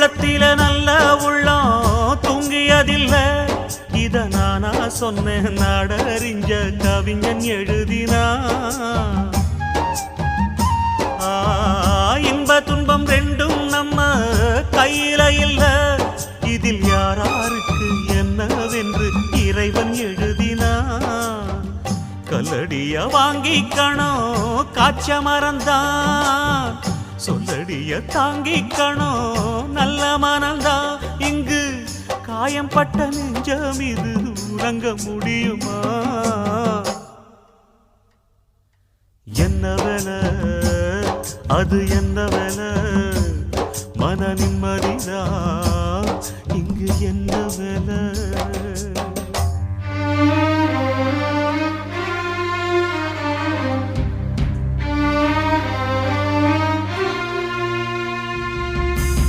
உள்ளத்தில நல்ல உள்ளம் தூங்கியதில்ல. இத நானா சொன்னேன், நாடறிஞ்ச கவிஞன் எழுதினா. இன்ப துன்பம் ரெண்டும் நம்ம கையில இல்ல. இதில் யாராருக்கு என்னவென்று இறைவன் எழுதினா. கல்லடிய வாங்கிக்கணும் காய்ச்ச மறந்தான், சொல்லடிய தாங்கிக்கணும் நல்ல மனந்தான். இங்கு காயம் பட்ட நெஞ்சம் இது உறங்க முடியுமா? என்ன வேலை அது என்ன வேலை? மன நிம்மதிதான் இங்கு என்ன வேலை?